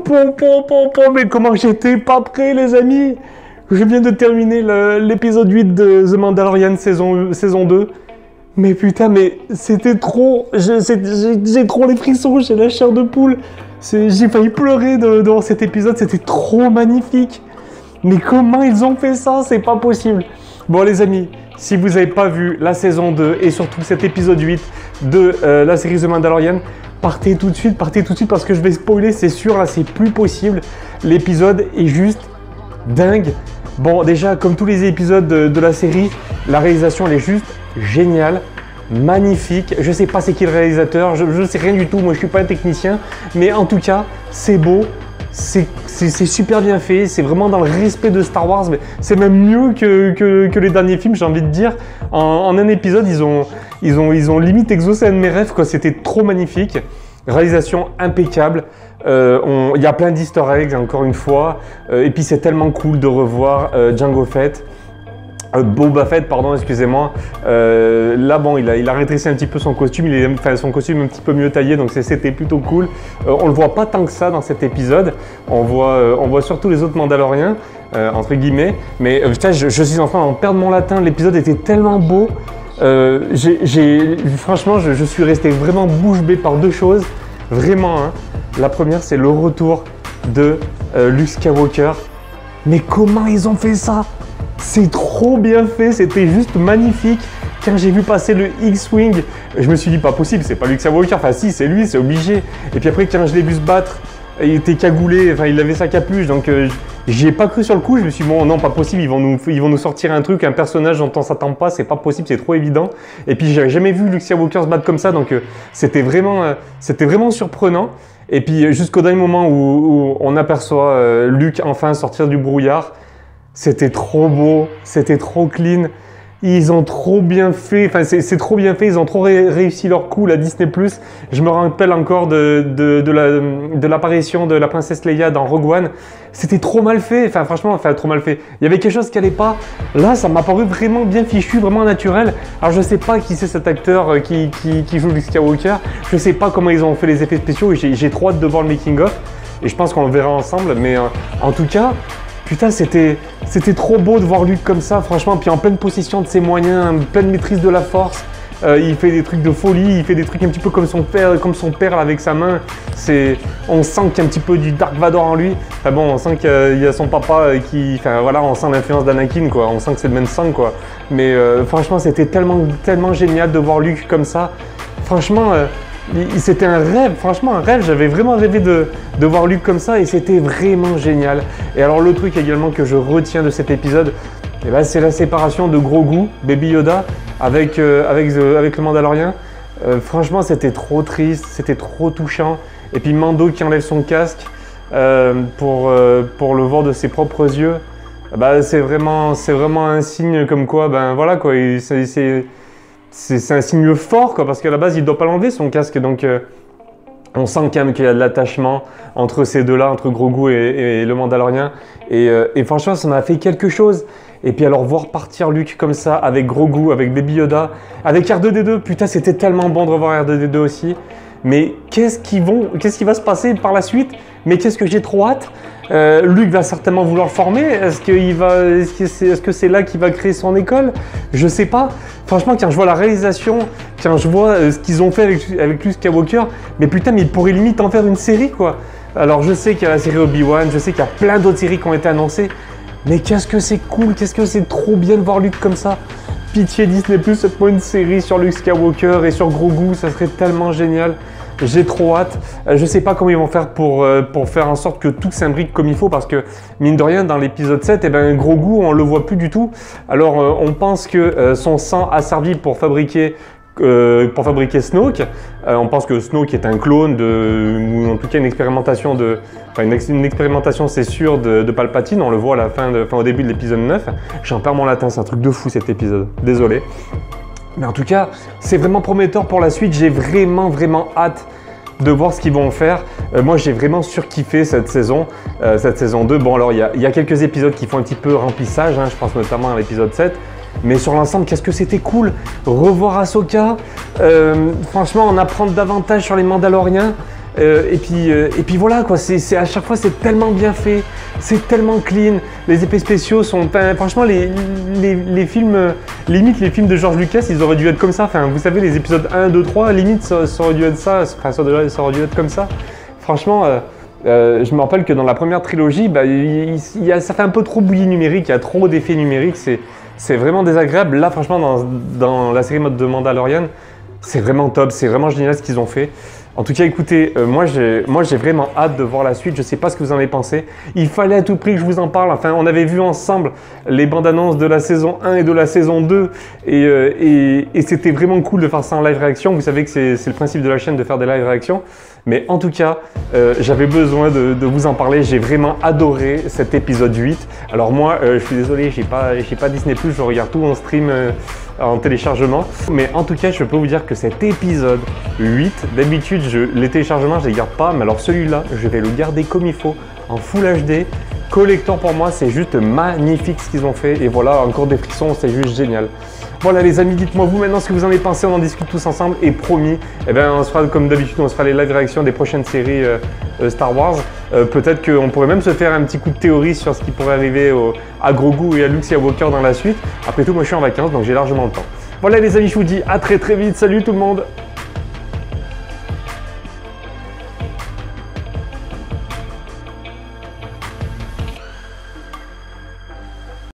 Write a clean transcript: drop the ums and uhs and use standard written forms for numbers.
Mais comment j'étais pas prêt, les amis! Je viens de terminer l'épisode 8 de The Mandalorian saison 2. Mais putain, mais c'était trop... J'ai trop les frissons, j'ai la chair de poule. J'ai failli pleurer dans cet épisode, c'était trop magnifique. Mais comment ils ont fait ça? C'est pas possible. Bon les amis, si vous n'avez pas vu la saison 2 et surtout cet épisode 8 de la série The Mandalorian, partez tout de suite parce que je vais spoiler, c'est sûr, là c'est plus possible. L'épisode est juste dingue. Bon déjà, comme tous les épisodes de la série, la réalisation elle est juste géniale. Magnifique, je sais pas c'est qui le réalisateur, je sais rien du tout, moi je suis pas un technicien, mais en tout cas c'est beau, c'est super bien fait, c'est vraiment dans le respect de Star Wars, mais c'est même mieux que les derniers films, j'ai envie de dire. En un épisode ils ont limite exaucé un de mes rêves, quoi. C'était trop magnifique, réalisation impeccable. Il y a plein d'easter eggs encore une fois, et puis c'est tellement cool de revoir Jango Fett. Boba Fett, pardon, excusez-moi. Là, bon, il a rétréci un petit peu son costume, son costume un petit peu mieux taillé, donc c'était plutôt cool. On le voit pas tant que ça dans cet épisode. On voit surtout les autres Mandaloriens, entre guillemets. Mais putain, je suis en train d'en perdre mon latin. L'épisode était tellement beau. Franchement, je suis resté vraiment bouche bée par deux choses. Vraiment, hein. La première, c'est le retour de Luke Skywalker. Mais comment ils ont fait ça? C'est trop bien fait, c'était juste magnifique. Quand j'ai vu passer le X-Wing, je me suis dit pas possible, c'est pas Luke Skywalker. Enfin si, c'est lui, c'est obligé. Et puis après, quand je l'ai vu se battre, il était cagoulé, enfin il avait sa capuche, donc j'y ai pas cru sur le coup. Je me suis dit bon non, pas possible, ils vont nous sortir un truc, un personnage dont on s'attend pas, c'est pas possible, c'est trop évident. Et puis j'avais jamais vu Luke Skywalker se battre comme ça, donc c'était vraiment surprenant. Et puis jusqu'au dernier moment où on aperçoit Luke enfin sortir du brouillard. C'était trop beau, c'était trop clean, ils ont trop bien fait, enfin c'est trop bien fait, ils ont trop réussi leur coup, la Disney+. Je me rappelle encore de l'apparition de la princesse Leia dans Rogue One, c'était trop mal fait, enfin franchement, trop mal fait. Il y avait quelque chose qui allait pas, là ça m'a paru vraiment bien fichu, vraiment naturel. Alors je sais pas qui c'est cet acteur qui joue Luke Skywalker, je sais pas comment ils ont fait les effets spéciaux, j'ai trop hâte de voir le making of, et je pense qu'on le verra ensemble, mais en tout cas, putain, c'était trop beau de voir Luke comme ça, franchement, puis en pleine possession de ses moyens, en pleine maîtrise de la force. Il fait des trucs de folie, il fait des trucs un petit peu comme son père là, avec sa main. On sent qu'il y a un petit peu du Dark Vador en lui. Enfin bon, on sent qu'il y a son papa enfin voilà, on sent l'influence d'Anakin, quoi. On sent que c'est le même sang, quoi. Mais franchement, c'était tellement génial de voir Luke comme ça. Franchement, c'était un rêve, franchement un rêve, j'avais vraiment rêvé de voir Luke comme ça et c'était vraiment génial. Et alors le truc également que je retiens de cet épisode, eh ben, c'est la séparation de Grogu, Baby Yoda, avec le Mandalorien. Franchement c'était trop triste, c'était trop touchant. Et puis Mando qui enlève son casque pour le voir de ses propres yeux, bah, c'est vraiment un signe comme quoi, ben voilà quoi, c'est un signe fort, quoi, parce qu'à la base, il ne doit pas l'enlever, son casque. Donc, on sent quand même qu'il y a de l'attachement entre ces deux-là, entre Grogu et le Mandalorien. Et franchement, ça m'a fait quelque chose. Et puis alors, voir partir Luke comme ça, avec Grogu, avec Baby Yoda, avec R2-D2, putain, c'était tellement bon de revoir R2-D2 aussi. Mais qu'est-ce qui va se passer par la suite? Mais qu'est-ce que j'ai trop hâte. Luke va certainement vouloir le former. Est-ce que c'est là qu'il va créer son école? Je sais pas. Franchement, quand je vois la réalisation, quand je vois ce qu'ils ont fait avec Luke Skywalker, mais putain, mais ils pourraient limite en faire une série, quoi. Alors, je sais qu'il y a la série Obi-Wan, je sais qu'il y a plein d'autres séries qui ont été annoncées, mais qu'est-ce que c'est cool, qu'est-ce que c'est trop bien de voir Luke comme ça. Pitié Disney+, faites-moi une série sur Luke Skywalker et sur Grogu, ça serait tellement génial. J'ai trop hâte. Je sais pas comment ils vont faire pour faire en sorte que tout s'imbrique comme il faut, parce que mine de rien, dans l'épisode 7, eh ben, Grogu, on le voit plus du tout. Alors on pense que son sang a servi pour fabriquer Snoke. On pense que Snoke est un clone ou en tout cas une expérimentation une expérimentation, c'est sûr, de Palpatine. On le voit à la au début de l'épisode 9. J'en perds mon latin, c'est un truc de fou cet épisode. Désolé. Mais en tout cas, c'est vraiment prometteur pour la suite. J'ai vraiment hâte de voir ce qu'ils vont faire. Moi, j'ai vraiment surkiffé cette saison 2. Bon, alors, il y a quelques épisodes qui font un petit peu remplissage, hein, je pense notamment à l'épisode 7. Mais sur l'ensemble, qu'est-ce que c'était cool. Revoir Ahsoka, franchement, en apprendre davantage sur les Mandaloriens. Et puis voilà quoi, à chaque fois c'est tellement bien fait, c'est tellement clean, les effets spéciaux sont, franchement les films, limite les films de George Lucas ils auraient dû être comme ça, enfin vous savez les épisodes 1, 2, 3, limite ça aurait dû être ça, enfin ça aurait dû être comme ça. Franchement, je me rappelle que dans la première trilogie, bah, ça fait un peu trop bouillie numérique, il y a trop d'effets numériques, c'est vraiment désagréable. Là franchement dans la série mode de Mandalorian, c'est vraiment top, c'est vraiment génial ce qu'ils ont fait. En tout cas, écoutez, moi j'ai vraiment hâte de voir la suite. Je ne sais pas ce que vous en avez pensé. Il fallait à tout prix que je vous en parle. Enfin, on avait vu ensemble les bandes annonces de la saison 1 et de la saison 2. Et c'était vraiment cool de faire ça en live réaction. Vous savez que c'est le principe de la chaîne de faire des live réactions. Mais en tout cas, j'avais besoin de vous en parler. J'ai vraiment adoré cet épisode 8. Alors moi, je suis désolé, j'ai pas Disney+, je regarde tout en stream, en téléchargement. Mais en tout cas, je peux vous dire que cet épisode 8, d'habitude, les téléchargements, je les garde pas. Mais alors celui-là, je vais le garder comme il faut, en Full HD. Collector pour moi, c'est juste magnifique ce qu'ils ont fait. Et voilà, encore des frissons, c'est juste génial. Voilà les amis, dites-moi vous maintenant ce que vous en avez pensé, on en discute tous ensemble et promis, eh bien, on se fera comme d'habitude, on se fera les live réactions des prochaines séries Star Wars. Peut-être qu'on pourrait même se faire un petit coup de théorie sur ce qui pourrait arriver à Grogu et à Luke Skywalker dans la suite. Après tout, moi je suis en vacances donc j'ai largement le temps. Voilà les amis, je vous dis à très vite, salut tout le monde!